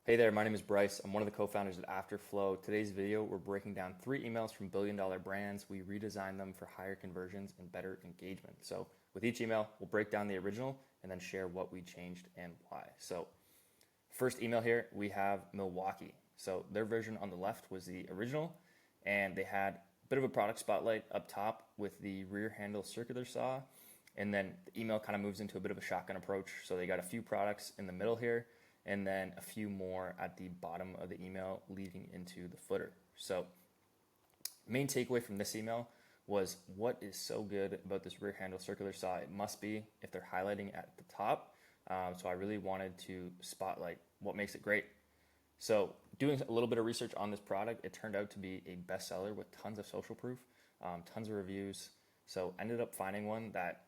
Hey there, my name is Bryce. I'm one of the co-founders at Afterflow. Today's video, we're breaking down 3 emails from billion-dollar brands. We redesigned them for higher conversions and better engagement. So with each email, we'll break down the original and then share what we changed and why. So first email here, we have Milwaukee. So their version on the left was the original, and they had a bit of a product spotlight up top with the rear handle circular saw. And then the email kind of moves into a bit of a shotgun approach. So they got a few products in the middle here, and then a few more at the bottom of the email leading into the footer. So main takeaway from this email was what is so good about this rear handle circular saw? It must be if they're highlighting at the top. So I really wanted to spotlight what makes it great. So doing a little bit of research on this product, it turned out to be a bestseller with tons of social proof, tons of reviews. So ended up finding one that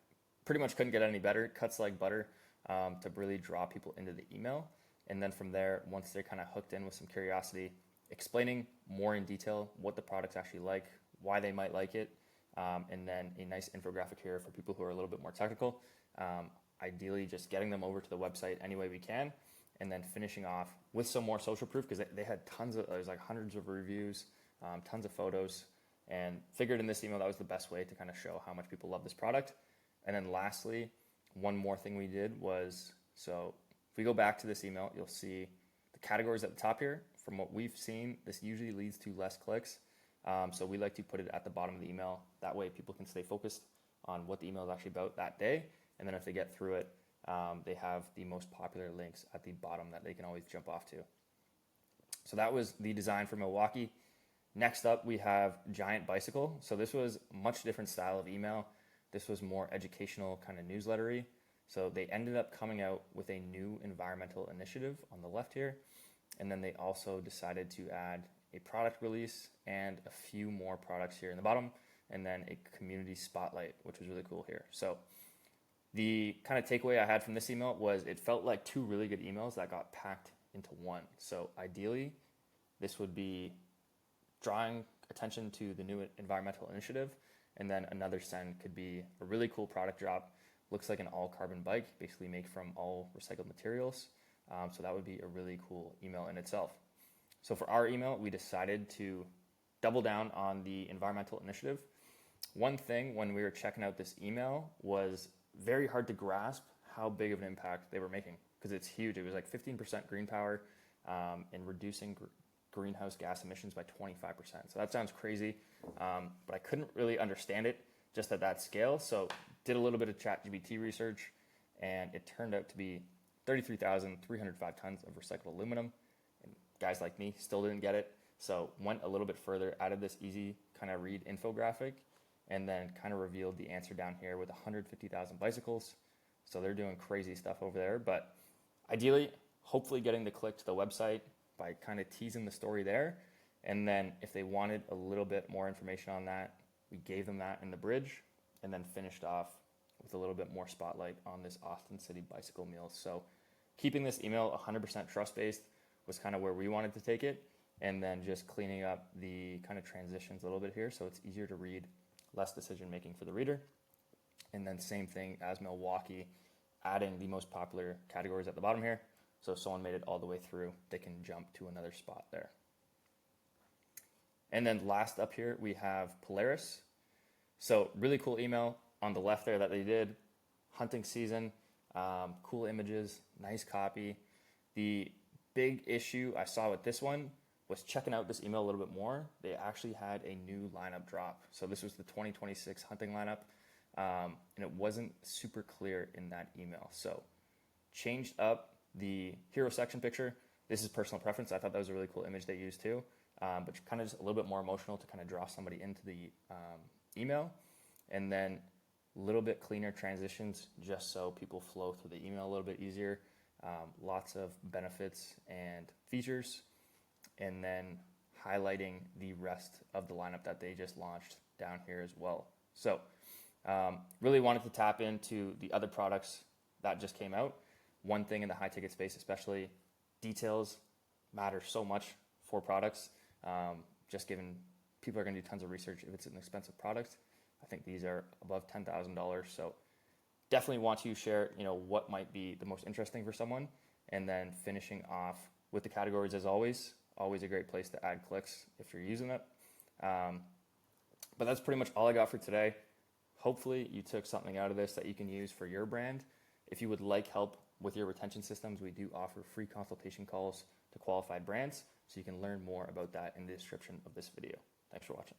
pretty much couldn't get any better, cuts like butter, to really draw people into the email. And then from there, once they're kind of hooked in with some curiosity, explaining more in detail what the product's actually like, why they might like it, and then a nice infographic here for people who are a little bit more technical. Ideally, just getting them over to the website any way we can, and then finishing off with some more social proof because they had there's like hundreds of reviews, tons of photos, and figured in this email that was the best way to kind of show how much people love this product. And then lastly, one more thing we did was, so if we go back to this email, you'll see the categories at the top here. From what we've seen, this usually leads to less clicks. So we like to put it at the bottom of the email. That way people can stay focused on what the email is actually about that day. And then if they get through it, they have the most popular links at the bottom that they can always jump off to. So that was the design for Milwaukee. Next up, we have Giant Bicycle. So this was a much different style of email. This was more educational, kind of newslettery. So they ended up coming out with a new environmental initiative on the left here. And then they also decided to add a product release and a few more products here in the bottom, and then a community spotlight, which was really cool here. So the kind of takeaway I had from this email was it felt like 2 really good emails that got packed into one. So ideally, this would be drawing attention to the new environmental initiative, and then another send could be a really cool product drop. Looks like an all carbon bike, basically made from all recycled materials. So that would be a really cool email in itself. So for our email, we decided to double down on the environmental initiative. One thing when we were checking out this email was very hard to grasp how big of an impact they were making because it's huge. It was like 15% green power and reducing greenhouse gas emissions by 25%. So that sounds crazy, but I couldn't really understand it just at that scale. So did a little bit of ChatGPT research, and it turned out to be 33,305 tons of recycled aluminum. And guys like me still didn't get it. So went a little bit further, added this easy kind of read infographic, and then kind of revealed the answer down here with 150,000 bicycles. So they're doing crazy stuff over there. But ideally, hopefully getting the click to the website by kind of teasing the story there. And then if they wanted a little bit more information on that, we gave them that in the bridge, and then finished off with a little bit more spotlight on this Austin City bicycle meal. So keeping this email 100% trust-based was kind of where we wanted to take it, and then just cleaning up the kind of transitions a little bit here so it's easier to read, less decision-making for the reader. And then same thing as Milwaukee, adding the most popular categories at the bottom here. So if someone made it all the way through, they can jump to another spot there. And then last up here, we have Polaris. So really cool email on the left there that they did. Hunting season, cool images, nice copy. The big issue I saw with this one was checking out this email a little bit more. They actually had a new lineup drop. So this was the 2026 hunting lineup, and it wasn't super clear in that email. So changed up the hero section picture. This is personal preference. I thought that was a really cool image they used too, but kind of just a little bit more emotional to kind of draw somebody into the email. And then a little bit cleaner transitions just so people flow through the email a little bit easier. Lots of benefits and features, and then highlighting the rest of the lineup that they just launched down here as well. So really wanted to tap into the other products that just came out. One thing in the high ticket space, especially, details matter so much for products. Just given people are going to do tons of research if it's an expensive product. I think these are above $10,000. So definitely want to share, what might be the most interesting for someone, and then finishing off with the categories as always a great place to add clicks if you're using it. But that's pretty much all I got for today. Hopefully you took something out of this that you can use for your brand. If you would like help with your retention systems, we do offer free consultation calls to qualified brands, so you can learn more about that in the description of this video. Thanks for watching.